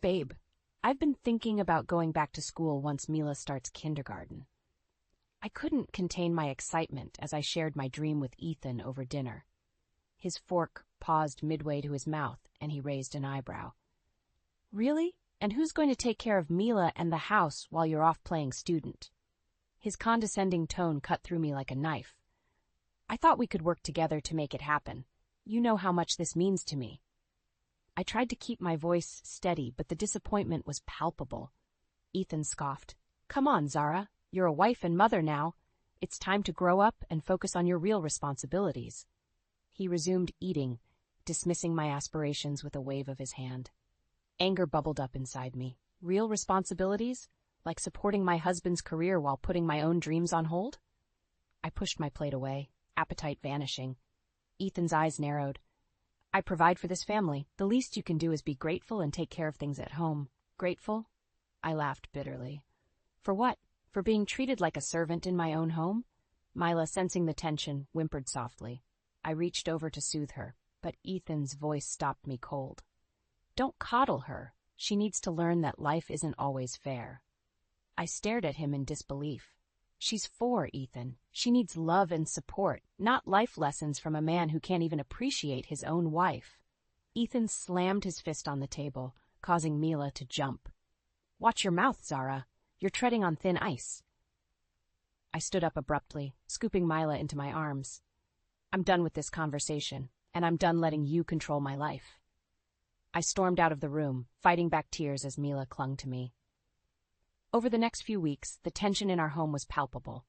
Babe, I've been thinking about going back to school once Mila starts kindergarten. I couldn't contain my excitement as I shared my dream with Ethan over dinner. His fork paused midway to his mouth, and he raised an eyebrow. Really? And who's going to take care of Mila and the house while you're off playing student? His condescending tone cut through me like a knife. I thought we could work together to make it happen. You know how much this means to me. I tried to keep my voice steady, but the disappointment was palpable. Ethan scoffed. Come on, Zara. You're a wife and mother now. It's time to grow up and focus on your real responsibilities. He resumed eating, dismissing my aspirations with a wave of his hand. Anger bubbled up inside me. Real responsibilities? Like supporting my husband's career while putting my own dreams on hold? I pushed my plate away, appetite vanishing. Ethan's eyes narrowed. I provide for this family. The least you can do is be grateful and take care of things at home. Grateful? I laughed bitterly. For what? For being treated like a servant in my own home? Mila, sensing the tension, whimpered softly. I reached over to soothe her, but Ethan's voice stopped me cold. Don't coddle her. She needs to learn that life isn't always fair. I stared at him in disbelief. She's 4, Ethan. She needs love and support, not life lessons from a man who can't even appreciate his own wife. Ethan slammed his fist on the table, causing Mila to jump. Watch your mouth, Zara. You're treading on thin ice. I stood up abruptly, scooping Mila into my arms. I'm done with this conversation, and I'm done letting you control my life. I stormed out of the room, fighting back tears as Mila clung to me. Over the next few weeks, the tension in our home was palpable.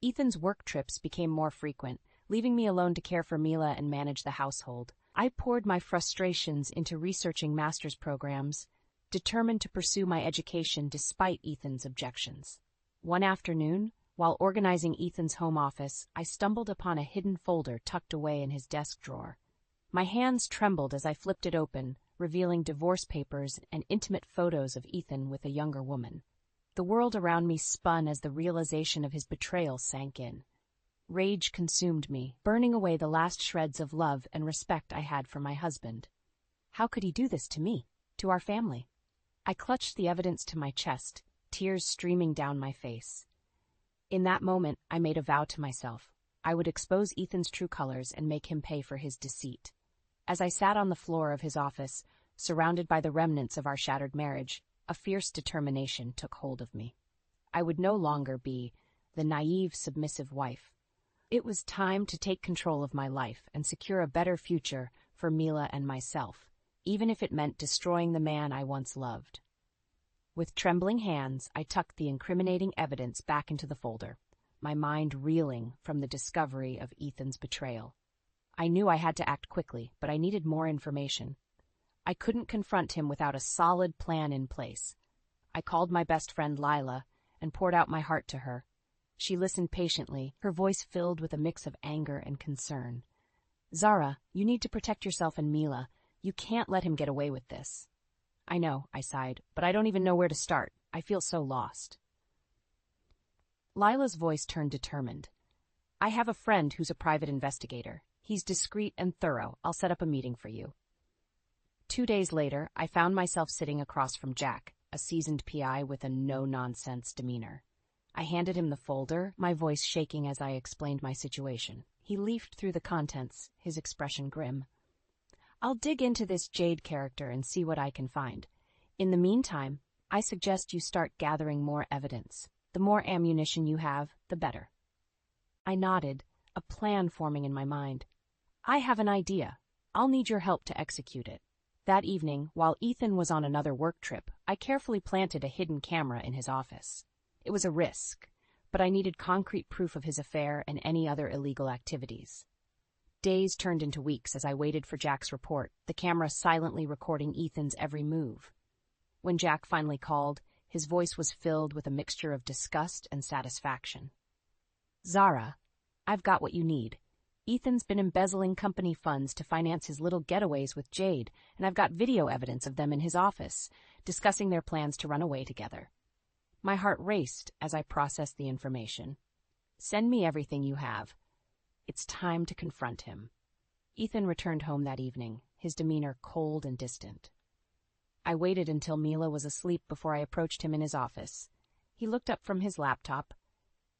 Ethan's work trips became more frequent, leaving me alone to care for Mila and manage the household. I poured my frustrations into researching master's programs, determined to pursue my education despite Ethan's objections. One afternoon, while organizing Ethan's home office, I stumbled upon a hidden folder tucked away in his desk drawer. My hands trembled as I flipped it open, revealing divorce papers and intimate photos of Ethan with a younger woman. The world around me spun as the realization of his betrayal sank in. Rage consumed me, burning away the last shreds of love and respect I had for my husband. How could he do this to me, to our family? I clutched the evidence to my chest, tears streaming down my face. In that moment, I made a vow to myself. I would expose Ethan's true colors and make him pay for his deceit. As I sat on the floor of his office, surrounded by the remnants of our shattered marriage, a fierce determination took hold of me. I would no longer be the naive, submissive wife. It was time to take control of my life and secure a better future for Mila and myself, even if it meant destroying the man I once loved. With trembling hands, I tucked the incriminating evidence back into the folder, my mind reeling from the discovery of Ethan's betrayal. I knew I had to act quickly, but I needed more information. I couldn't confront him without a solid plan in place. I called my best friend Lila and poured out my heart to her. She listened patiently, her voice filled with a mix of anger and concern. Zara, you need to protect yourself and Mila. You can't let him get away with this. I know, I sighed, but I don't even know where to start. I feel so lost. Lila's voice turned determined. I have a friend who's a private investigator. He's discreet and thorough. I'll set up a meeting for you. 2 days later, I found myself sitting across from Jack, a seasoned PI with a no-nonsense demeanor. I handed him the folder, my voice shaking as I explained my situation. He leafed through the contents, his expression grim. I'll dig into this Jade character and see what I can find. In the meantime, I suggest you start gathering more evidence. The more ammunition you have, the better. I nodded, a plan forming in my mind. I have an idea. I'll need your help to execute it. That evening, while Ethan was on another work trip, I carefully planted a hidden camera in his office. It was a risk, but I needed concrete proof of his affair and any other illegal activities. Days turned into weeks as I waited for Jack's report, the camera silently recording Ethan's every move. When Jack finally called, his voice was filled with a mixture of disgust and satisfaction. Zara, I've got what you need. Ethan's been embezzling company funds to finance his little getaways with Jade, and I've got video evidence of them in his office, discussing their plans to run away together. My heart raced as I processed the information. Send me everything you have. It's time to confront him. Ethan returned home that evening, his demeanor cold and distant. I waited until Mila was asleep before I approached him in his office. He looked up from his laptop.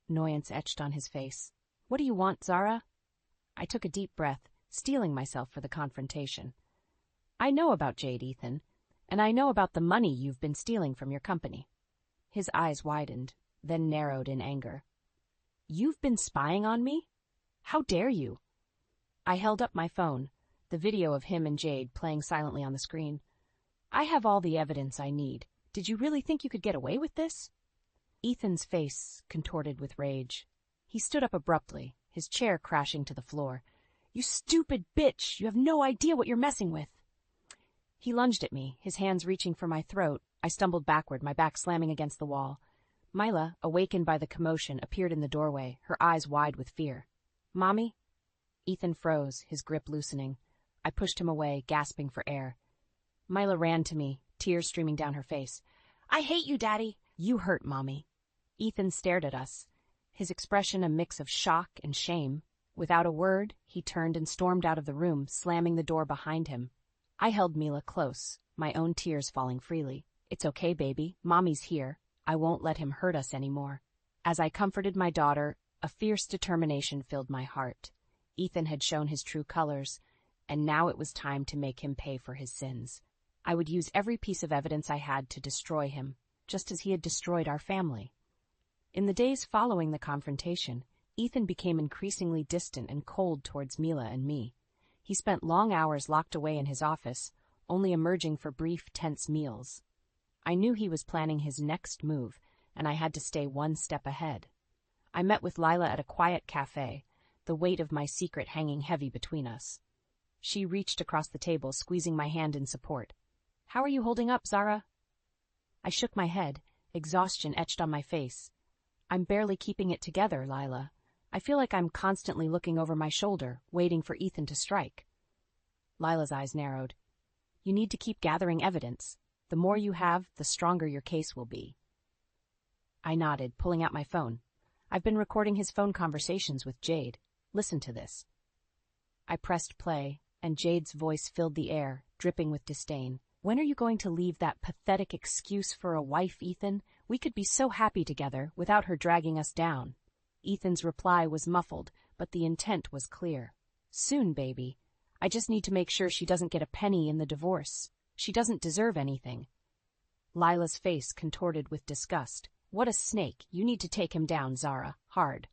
Annoyance etched on his face. "What do you want, Zara?" I took a deep breath, steeling myself for the confrontation. "I know about Jade, Ethan, and I know about the money you've been stealing from your company." His eyes widened, then narrowed in anger. "You've been spying on me? How dare you?" I held up my phone, the video of him and Jade playing silently on the screen. "I have all the evidence I need. Did you really think you could get away with this?" Ethan's face contorted with rage. He stood up abruptly, his chair crashing to the floor. "You stupid bitch! You have no idea what you're messing with!" He lunged at me, his hands reaching for my throat. I stumbled backward, my back slamming against the wall. Mila, awakened by the commotion, appeared in the doorway, her eyes wide with fear. "Mommy?" Ethan froze, his grip loosening. I pushed him away, gasping for air. Mila ran to me, tears streaming down her face. "I hate you, Daddy!" "You hurt Mommy." Ethan stared at us, his expression a mix of shock and shame. Without a word, he turned and stormed out of the room, slamming the door behind him. I held Mila close, my own tears falling freely. "It's okay, baby. Mommy's here. I won't let him hurt us anymore." As I comforted my daughter, a fierce determination filled my heart. Ethan had shown his true colors, and now it was time to make him pay for his sins. I would use every piece of evidence I had to destroy him, just as he had destroyed our family. In the days following the confrontation, Ethan became increasingly distant and cold towards Mila and me. He spent long hours locked away in his office, only emerging for brief, tense meals. I knew he was planning his next move, and I had to stay one step ahead. I met with Lila at a quiet cafe, the weight of my secret hanging heavy between us. She reached across the table, squeezing my hand in support. "How are you holding up, Zara?" I shook my head, exhaustion etched on my face. "I'm barely keeping it together, Lila. I feel like I'm constantly looking over my shoulder, waiting for Ethan to strike." Lila's eyes narrowed. "You need to keep gathering evidence. The more you have, the stronger your case will be." I nodded, pulling out my phone. "I've been recording his phone conversations with Jade. Listen to this." I pressed play, and Jade's voice filled the air, dripping with disdain. "When are you going to leave that pathetic excuse for a wife, Ethan? We could be so happy together, without her dragging us down." Ethan's reply was muffled, but the intent was clear. "Soon, baby. I just need to make sure she doesn't get a penny in the divorce. She doesn't deserve anything." Lila's face contorted with disgust. "What a snake. You need to take him down, Zara. Hard."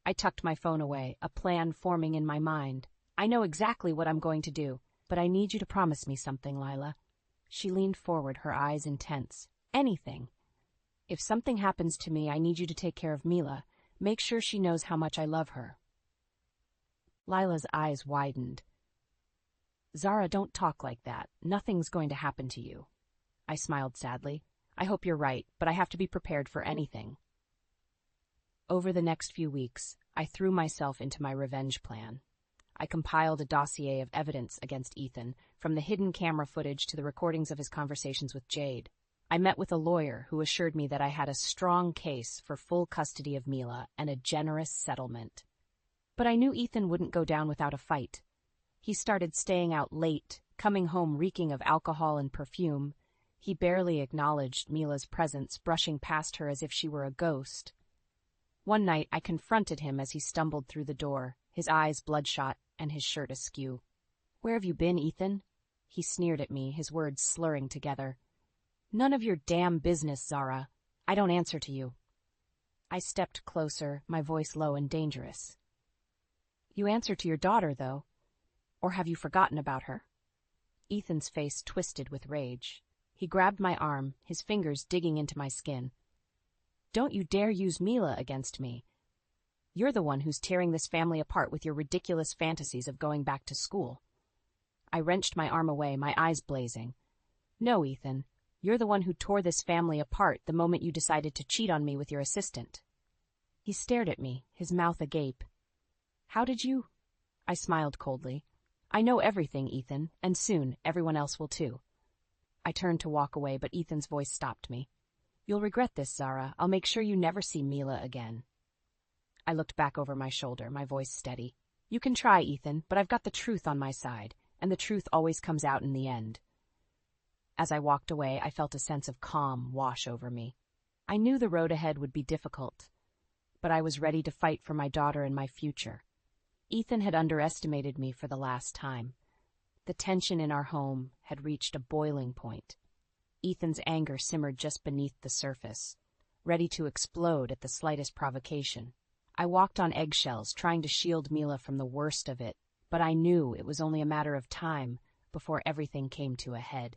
I tucked my phone away, a plan forming in my mind. "I know exactly what I'm going to do, but I need you to promise me something, Lila." She leaned forward, her eyes intense. "Anything. If something happens to me, I need you to take care of Mila. Make sure she knows how much I love her." Lila's eyes widened. "Zara, don't talk like that. Nothing's going to happen to you." I smiled sadly. "I hope you're right, but I have to be prepared for anything." Over the next few weeks, I threw myself into my revenge plan. I compiled a dossier of evidence against Ethan, from the hidden camera footage to the recordings of his conversations with Jade. I met with a lawyer who assured me that I had a strong case for full custody of Mila and a generous settlement. But I knew Ethan wouldn't go down without a fight. He started staying out late, coming home reeking of alcohol and perfume. He barely acknowledged Mila's presence, brushing past her as if she were a ghost. One night I confronted him as he stumbled through the door, his eyes bloodshot and his shirt askew. "Where have you been, Ethan?" He sneered at me, his words slurring together. "None of your damn business, Zara. I don't answer to you." I stepped closer, my voice low and dangerous. "You answer to your daughter, though. Or have you forgotten about her?" Ethan's face twisted with rage. He grabbed my arm, his fingers digging into my skin. "Don't you dare use Mila against me. You're the one who's tearing this family apart with your ridiculous fantasies of going back to school." I wrenched my arm away, my eyes blazing. "No, Ethan. You're the one who tore this family apart the moment you decided to cheat on me with your assistant." He stared at me, his mouth agape. "How did you?" I smiled coldly. "I know everything, Ethan, and soon everyone else will too." I turned to walk away, but Ethan's voice stopped me. "You'll regret this, Zara. I'll make sure you never see Mila again." I looked back over my shoulder, my voice steady. "You can try, Ethan, but I've got the truth on my side, and the truth always comes out in the end." As I walked away, I felt a sense of calm wash over me. I knew the road ahead would be difficult, but I was ready to fight for my daughter and my future. Ethan had underestimated me for the last time. The tension in our home had reached a boiling point. Ethan's anger simmered just beneath the surface, ready to explode at the slightest provocation. I walked on eggshells, trying to shield Mila from the worst of it, but I knew it was only a matter of time before everything came to a head.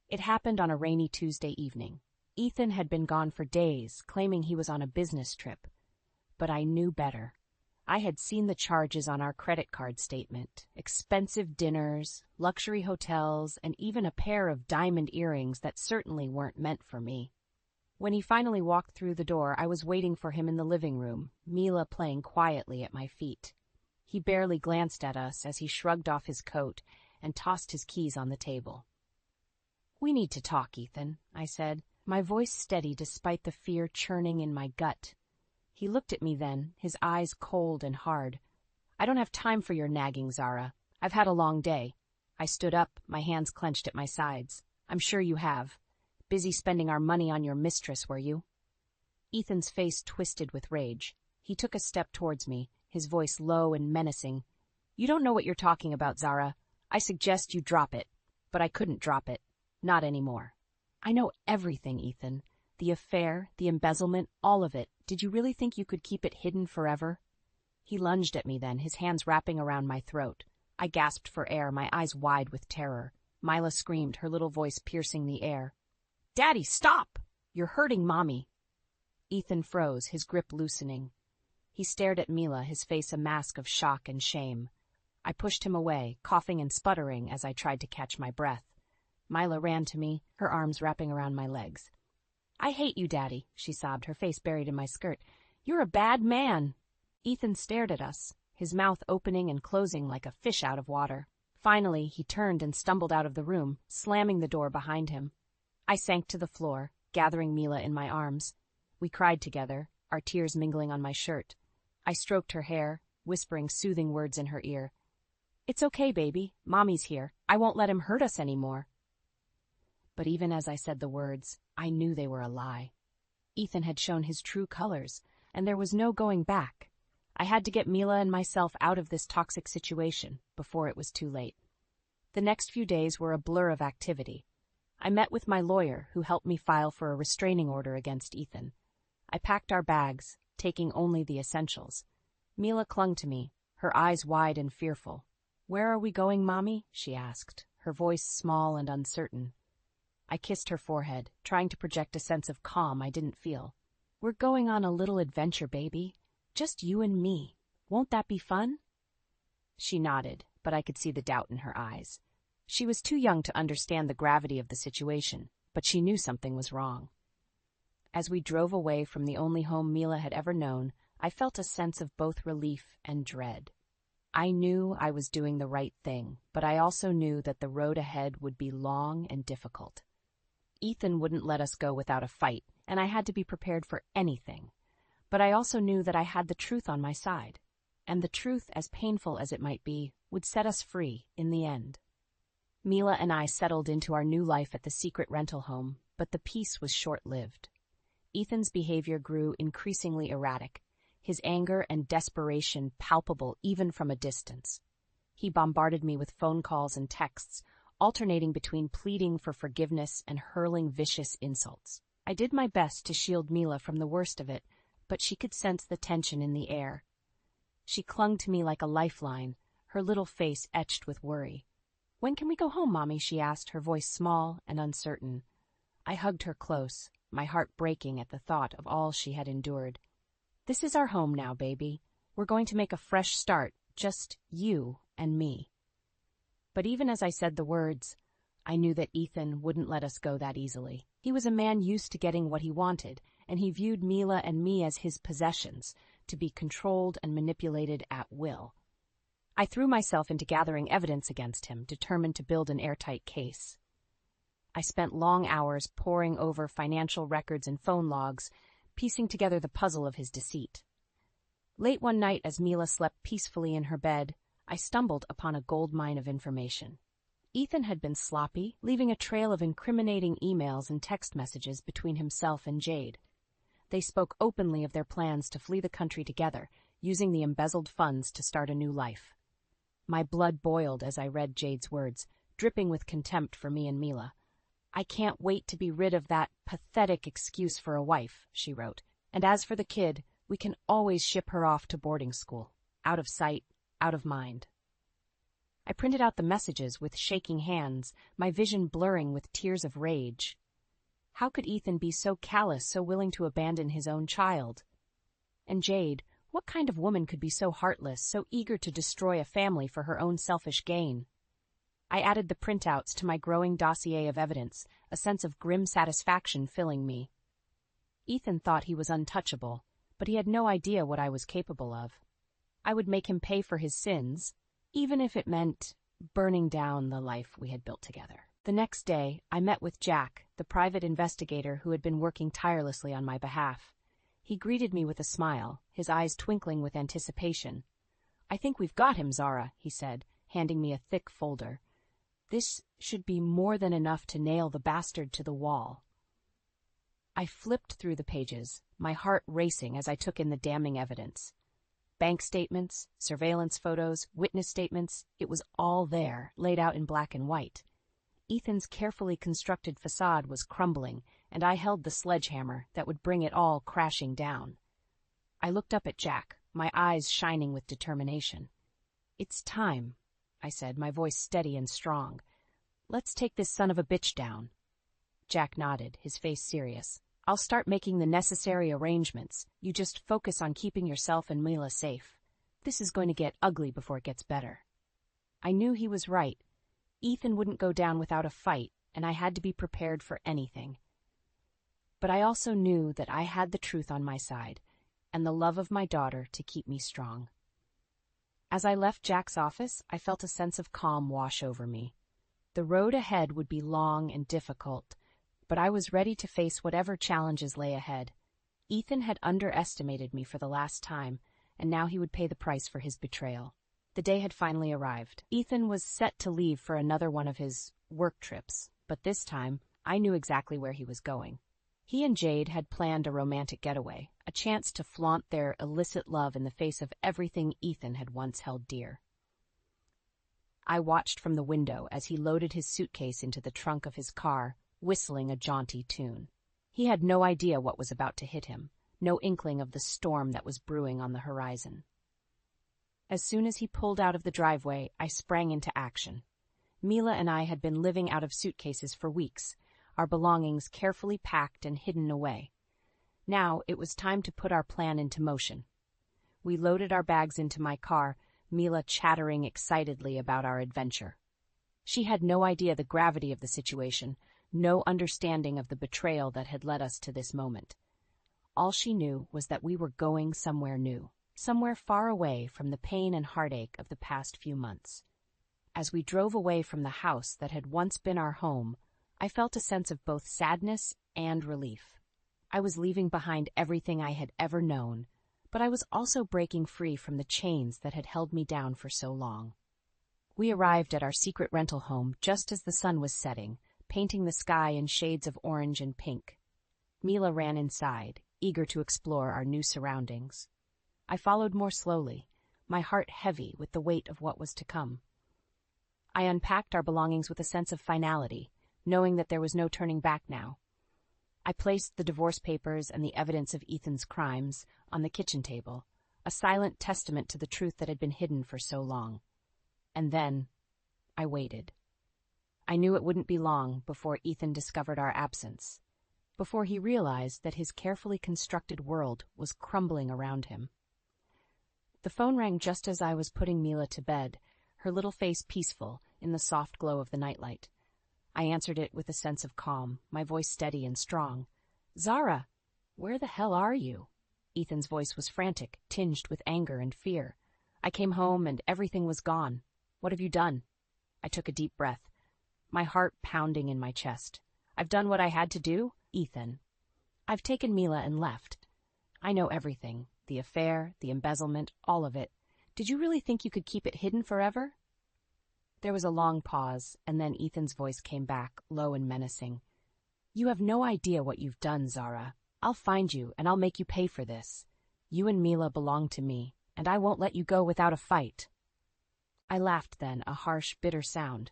It happened on a rainy Tuesday evening. Ethan had been gone for days, claiming he was on a business trip. But I knew better. I had seen the charges on our credit card statement: expensive dinners, luxury hotels, and even a pair of diamond earrings that certainly weren't meant for me. When he finally walked through the door, I was waiting for him in the living room, Mila playing quietly at my feet. He barely glanced at us as he shrugged off his coat and tossed his keys on the table. "We need to talk, Ethan," I said, my voice steady despite the fear churning in my gut. He looked at me then, his eyes cold and hard. "I don't have time for your nagging, Zara. I've had a long day." I stood up, my hands clenched at my sides. "I'm sure you have. Busy spending our money on your mistress, were you?" Ethan's face twisted with rage. He took a step towards me, his voice low and menacing. "You don't know what you're talking about, Zara. I suggest you drop it." But I couldn't drop it. Not anymore. "I know everything, Ethan. The affair, the embezzlement, all of it. Did you really think you could keep it hidden forever?" He lunged at me then, his hands wrapping around my throat. I gasped for air, my eyes wide with terror. Mila screamed, her little voice piercing the air. "Daddy, stop! You're hurting Mommy." Ethan froze, his grip loosening. He stared at Mila, his face a mask of shock and shame. I pushed him away, coughing and sputtering as I tried to catch my breath. Mila ran to me, her arms wrapping around my legs. "I hate you, Daddy," she sobbed, her face buried in my skirt. "You're a bad man." Ethan stared at us, his mouth opening and closing like a fish out of water. Finally, he turned and stumbled out of the room, slamming the door behind him. I sank to the floor, gathering Mila in my arms. We cried together, our tears mingling on my shirt. I stroked her hair, whispering soothing words in her ear. "It's okay, baby. Mommy's here. I won't let him hurt us anymore." But even as I said the words, I knew they were a lie. Ethan had shown his true colors, and there was no going back. I had to get Mila and myself out of this toxic situation before it was too late. The next few days were a blur of activity. I met with my lawyer, who helped me file for a restraining order against Ethan. I packed our bags, taking only the essentials. Mila clung to me, her eyes wide and fearful. "Where are we going, Mommy?" she asked, her voice small and uncertain. I kissed her forehead, trying to project a sense of calm I didn't feel. "We're going on a little adventure, baby. Just you and me. Won't that be fun?" She nodded, but I could see the doubt in her eyes. She was too young to understand the gravity of the situation, but she knew something was wrong. As we drove away from the only home Mila had ever known, I felt a sense of both relief and dread. I knew I was doing the right thing, but I also knew that the road ahead would be long and difficult. Ethan wouldn't let us go without a fight, and I had to be prepared for anything. But I also knew that I had the truth on my side, and the truth, as painful as it might be, would set us free in the end. Mila and I settled into our new life at the secret rental home, but the peace was short-lived. Ethan's behavior grew increasingly erratic, his anger and desperation palpable even from a distance. He bombarded me with phone calls and texts, alternating between pleading for forgiveness and hurling vicious insults. I did my best to shield Mila from the worst of it, but she could sense the tension in the air. She clung to me like a lifeline, her little face etched with worry. "When can we go home, Mommy?" she asked, her voice small and uncertain. I hugged her close, my heart breaking at the thought of all she had endured. "This is our home now, baby. We're going to make a fresh start, just you and me." But even as I said the words, I knew that Ethan wouldn't let us go that easily. He was a man used to getting what he wanted, and he viewed Mila and me as his possessions, to be controlled and manipulated at will. I threw myself into gathering evidence against him, determined to build an airtight case. I spent long hours poring over financial records and phone logs, piecing together the puzzle of his deceit. Late one night, as Mila slept peacefully in her bed, I stumbled upon a goldmine of information. Ethan had been sloppy, leaving a trail of incriminating emails and text messages between himself and Jade. They spoke openly of their plans to flee the country together, using the embezzled funds to start a new life. My blood boiled as I read Jade's words, dripping with contempt for me and Mila. "I can't wait to be rid of that pathetic excuse for a wife," she wrote. "And as for the kid, we can always ship her off to boarding school. Out of sight, out of mind." I printed out the messages with shaking hands, my vision blurring with tears of rage. How could Ethan be so callous, so willing to abandon his own child? And Jade, what kind of woman could be so heartless, so eager to destroy a family for her own selfish gain? I added the printouts to my growing dossier of evidence, a sense of grim satisfaction filling me. Ethan thought he was untouchable, but he had no idea what I was capable of. I would make him pay for his sins, even if it meant burning down the life we had built together. The next day, I met with Jack, the private investigator who had been working tirelessly on my behalf. He greeted me with a smile, his eyes twinkling with anticipation. "I think we've got him, Zara," he said, handing me a thick folder. "This should be more than enough to nail the bastard to the wall." I flipped through the pages, my heart racing as I took in the damning evidence. Bank statements, surveillance photos, witness statements, it was all there, laid out in black and white. Ethan's carefully constructed facade was crumbling, and I held the sledgehammer that would bring it all crashing down. I looked up at Jack, my eyes shining with determination. "It's time," I said, my voice steady and strong. "Let's take this son of a bitch down." Jack nodded, his face serious. "I'll start making the necessary arrangements. You just focus on keeping yourself and Mila safe. This is going to get ugly before it gets better." I knew he was right. Ethan wouldn't go down without a fight, and I had to be prepared for anything. But I also knew that I had the truth on my side, and the love of my daughter to keep me strong. As I left Jack's office, I felt a sense of calm wash over me. The road ahead would be long and difficult, but I was ready to face whatever challenges lay ahead. Ethan had underestimated me for the last time, and now he would pay the price for his betrayal. The day had finally arrived. Ethan was set to leave for another one of his work trips, but this time I knew exactly where he was going. He and Jade had planned a romantic getaway, a chance to flaunt their illicit love in the face of everything Ethan had once held dear. I watched from the window as he loaded his suitcase into the trunk of his car, whistling a jaunty tune. He had no idea what was about to hit him, no inkling of the storm that was brewing on the horizon. As soon as he pulled out of the driveway, I sprang into action. Mila and I had been living out of suitcases for weeks, our belongings carefully packed and hidden away. Now it was time to put our plan into motion. We loaded our bags into my car, Mila chattering excitedly about our adventure. She had no idea the gravity of the situation, no understanding of the betrayal that had led us to this moment. All she knew was that we were going somewhere new, somewhere far away from the pain and heartache of the past few months. As we drove away from the house that had once been our home, I felt a sense of both sadness and relief. I was leaving behind everything I had ever known, but I was also breaking free from the chains that had held me down for so long. We arrived at our secret rental home just as the sun was setting, painting the sky in shades of orange and pink. Mila ran inside, eager to explore our new surroundings. I followed more slowly, my heart heavy with the weight of what was to come. I unpacked our belongings with a sense of finality, knowing that there was no turning back now. I placed the divorce papers and the evidence of Ethan's crimes on the kitchen table, a silent testament to the truth that had been hidden for so long. And then, I waited. I knew it wouldn't be long before Ethan discovered our absence, before he realized that his carefully constructed world was crumbling around him. The phone rang just as I was putting Mila to bed, her little face peaceful in the soft glow of the nightlight. I answered it with a sense of calm, my voice steady and strong. "Zara, where the hell are you?" Ethan's voice was frantic, tinged with anger and fear. "I came home and everything was gone. What have you done?" I took a deep breath, my heart pounding in my chest. "I've done what I had to do, Ethan. I've taken Mila and left. I know everything, the affair, the embezzlement, all of it. Did you really think you could keep it hidden forever?" There was a long pause, and then Ethan's voice came back, low and menacing. You have no idea what you've done, Zara. I'll find you, and I'll make you pay for this. You and Mila belong to me, and I won't let you go without a fight. I laughed then, a harsh, bitter sound.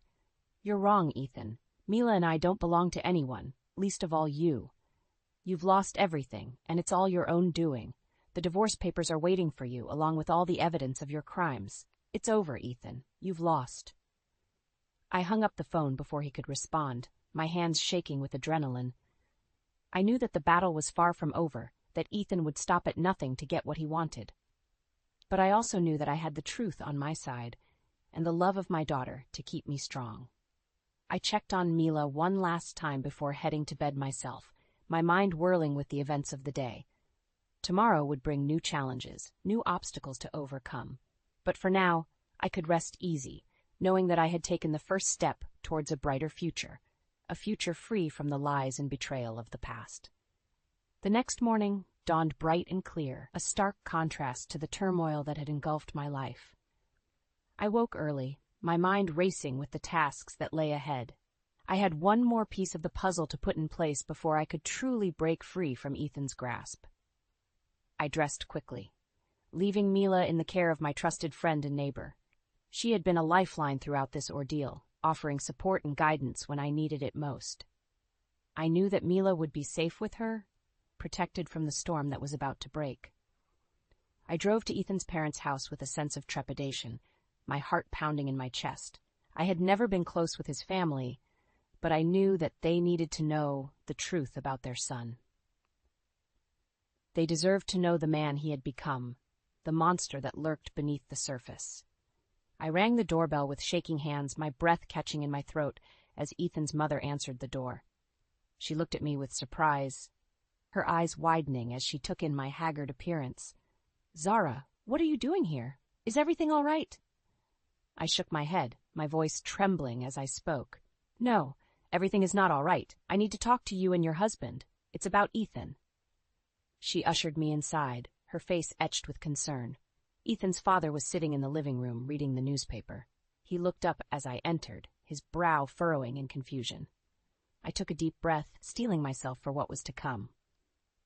You're wrong, Ethan. Mila and I don't belong to anyone, least of all you. You've lost everything, and it's all your own doing. The divorce papers are waiting for you, along with all the evidence of your crimes. It's over, Ethan. You've lost. I hung up the phone before he could respond, my hands shaking with adrenaline. I knew that the battle was far from over, that Ethan would stop at nothing to get what he wanted. But I also knew that I had the truth on my side, and the love of my daughter to keep me strong. I checked on Mila one last time before heading to bed myself, my mind whirling with the events of the day. Tomorrow would bring new challenges, new obstacles to overcome. But for now, I could rest easy, knowing that I had taken the first step towards a brighter future, a future free from the lies and betrayal of the past. The next morning dawned bright and clear, a stark contrast to the turmoil that had engulfed my life. I woke early, my mind racing with the tasks that lay ahead. I had one more piece of the puzzle to put in place before I could truly break free from Ethan's grasp. I dressed quickly, leaving Mila in the care of my trusted friend and neighbor. She had been a lifeline throughout this ordeal, offering support and guidance when I needed it most. I knew that Mila would be safe with her, protected from the storm that was about to break. I drove to Ethan's parents' house with a sense of trepidation, my heart pounding in my chest. I had never been close with his family, but I knew that they needed to know the truth about their son. They deserved to know the man he had become, the monster that lurked beneath the surface. I rang the doorbell with shaking hands, my breath catching in my throat as Ethan's mother answered the door. She looked at me with surprise, her eyes widening as she took in my haggard appearance. "Zara, what are you doing here? Is everything all right?" I shook my head, my voice trembling as I spoke. "No, everything is not all right. I need to talk to you and your husband. It's about Ethan." She ushered me inside, her face etched with concern. Ethan's father was sitting in the living room, reading the newspaper. He looked up as I entered, his brow furrowing in confusion. I took a deep breath, steeling myself for what was to come.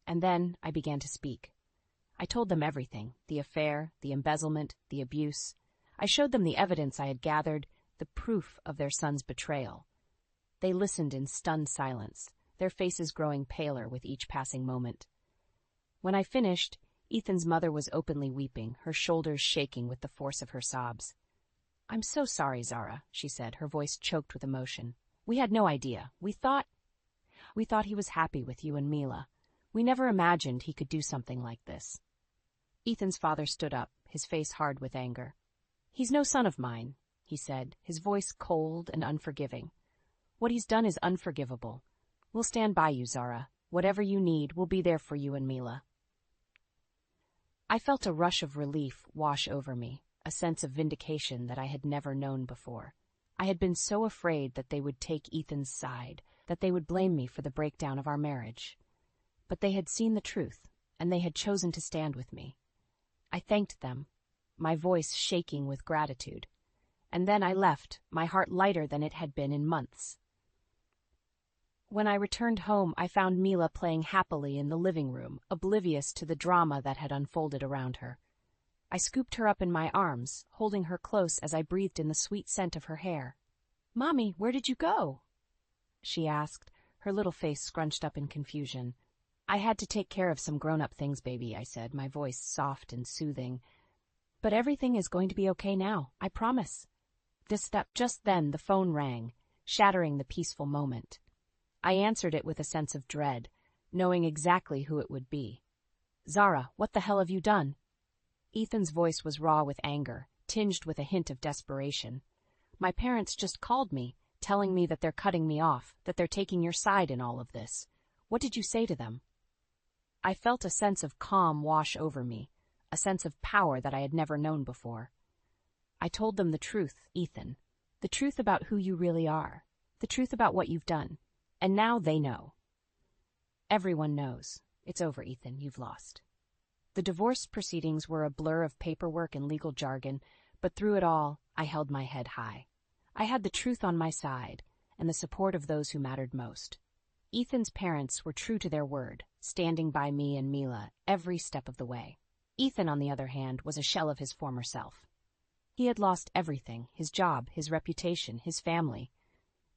And then I began to speak. I told them everything, the affair, the embezzlement, the abuse. I showed them the evidence I had gathered, the proof of their son's betrayal. They listened in stunned silence, their faces growing paler with each passing moment. When I finished, Ethan's mother was openly weeping, her shoulders shaking with the force of her sobs. "I'm so sorry, Zara," she said, her voice choked with emotion. "We had no idea. We thought he was happy with you and Mila. We never imagined he could do something like this." Ethan's father stood up, his face hard with anger. "He's no son of mine," he said, his voice cold and unforgiving. "What he's done is unforgivable. We'll stand by you, Zara. Whatever you need, we'll be there for you and Mila." I felt a rush of relief wash over me, a sense of vindication that I had never known before. I had been so afraid that they would take Ethan's side, that they would blame me for the breakdown of our marriage. But they had seen the truth, and they had chosen to stand with me. I thanked them, my voice shaking with gratitude. And then I left, my heart lighter than it had been in months. When I returned home, I found Mila playing happily in the living room, oblivious to the drama that had unfolded around her. I scooped her up in my arms, holding her close as I breathed in the sweet scent of her hair. "Mommy, where did you go?" she asked, her little face scrunched up in confusion. "I had to take care of some grown-up things, baby," I said, my voice soft and soothing. "But everything is going to be okay now, I promise." Just then the phone rang, shattering the peaceful moment. I answered it with a sense of dread, knowing exactly who it would be. "Zara, what the hell have you done?" Ethan's voice was raw with anger, tinged with a hint of desperation. "My parents just called me, telling me that they're cutting me off, that they're taking your side in all of this. What did you say to them?" I felt a sense of calm wash over me, a sense of power that I had never known before. I told them the truth, Ethan, the truth about who you really are, the truth about what you've done. And now they know. Everyone knows. It's over, Ethan. You've lost. The divorce proceedings were a blur of paperwork and legal jargon, but through it all, I held my head high. I had the truth on my side and the support of those who mattered most. Ethan's parents were true to their word, standing by me and Mila every step of the way. Ethan, on the other hand, was a shell of his former self. He had lost everything: his job, his reputation, his family.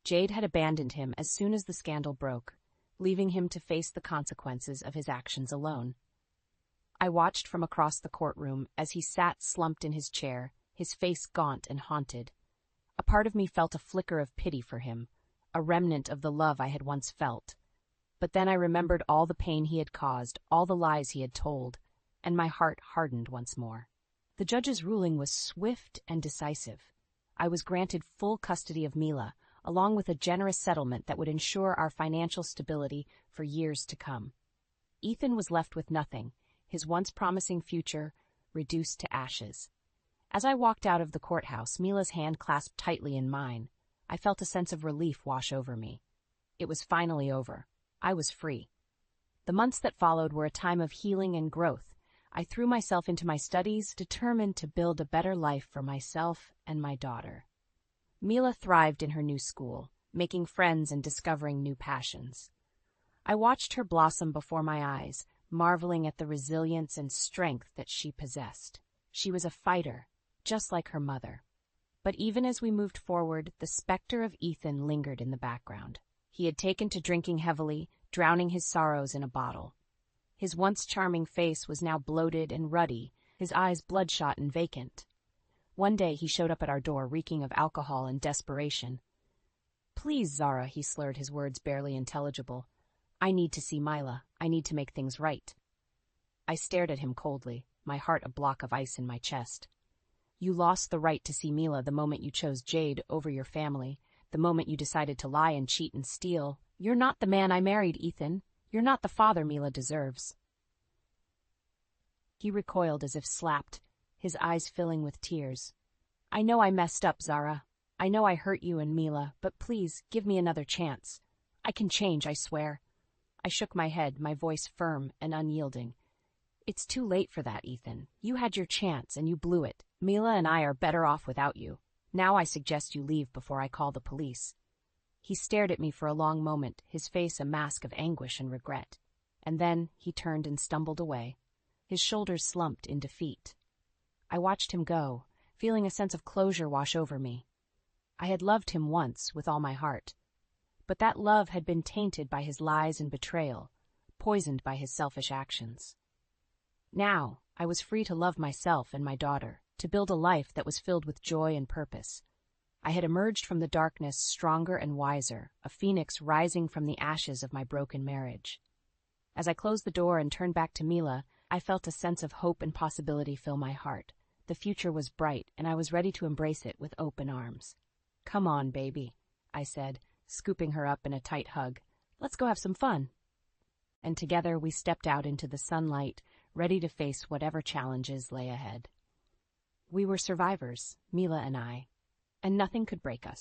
Jade had abandoned him as soon as the scandal broke, leaving him to face the consequences of his actions alone. I watched from across the courtroom as he sat slumped in his chair, his face gaunt and haunted. A part of me felt a flicker of pity for him, a remnant of the love I had once felt. But then I remembered all the pain he had caused, all the lies he had told, and my heart hardened once more. The judge's ruling was swift and decisive. I was granted full custody of Mila, along with a generous settlement that would ensure our financial stability for years to come. Ethan was left with nothing, his once promising future reduced to ashes. As I walked out of the courthouse, Mila's hand clasped tightly in mine. I felt a sense of relief wash over me. It was finally over. I was free. The months that followed were a time of healing and growth. I threw myself into my studies, determined to build a better life for myself and my daughter. Mila thrived in her new school, making friends and discovering new passions. I watched her blossom before my eyes, marveling at the resilience and strength that she possessed. She was a fighter, just like her mother. But even as we moved forward, the specter of Ethan lingered in the background. He had taken to drinking heavily, drowning his sorrows in a bottle. His once charming face was now bloated and ruddy, his eyes bloodshot and vacant. One day he showed up at our door, reeking of alcohol and desperation. "Please, Zara," he slurred, his words barely intelligible. "I need to see Mila. I need to make things right." I stared at him coldly, my heart a block of ice in my chest. "You lost the right to see Mila the moment you chose Jade over your family, the moment you decided to lie and cheat and steal. You're not the man I married, Ethan. You're not the father Mila deserves." He recoiled as if slapped, his eyes filling with tears. "I know I messed up, Zara. I know I hurt you and Mila, but please, give me another chance. I can change, I swear." I shook my head, my voice firm and unyielding. "It's too late for that, Ethan. You had your chance and you blew it. Mila and I are better off without you. Now I suggest you leave before I call the police." He stared at me for a long moment, his face a mask of anguish and regret. And then he turned and stumbled away. His shoulders slumped in defeat. I watched him go, feeling a sense of closure wash over me. I had loved him once with all my heart. But that love had been tainted by his lies and betrayal, poisoned by his selfish actions. Now I was free to love myself and my daughter, to build a life that was filled with joy and purpose. I had emerged from the darkness stronger and wiser, a phoenix rising from the ashes of my broken marriage. As I closed the door and turned back to Mila, I felt a sense of hope and possibility fill my heart. The future was bright, and I was ready to embrace it with open arms. "Come on, baby," I said, scooping her up in a tight hug. "Let's go have some fun." And together we stepped out into the sunlight, ready to face whatever challenges lay ahead. We were survivors, Mila and I, and nothing could break us.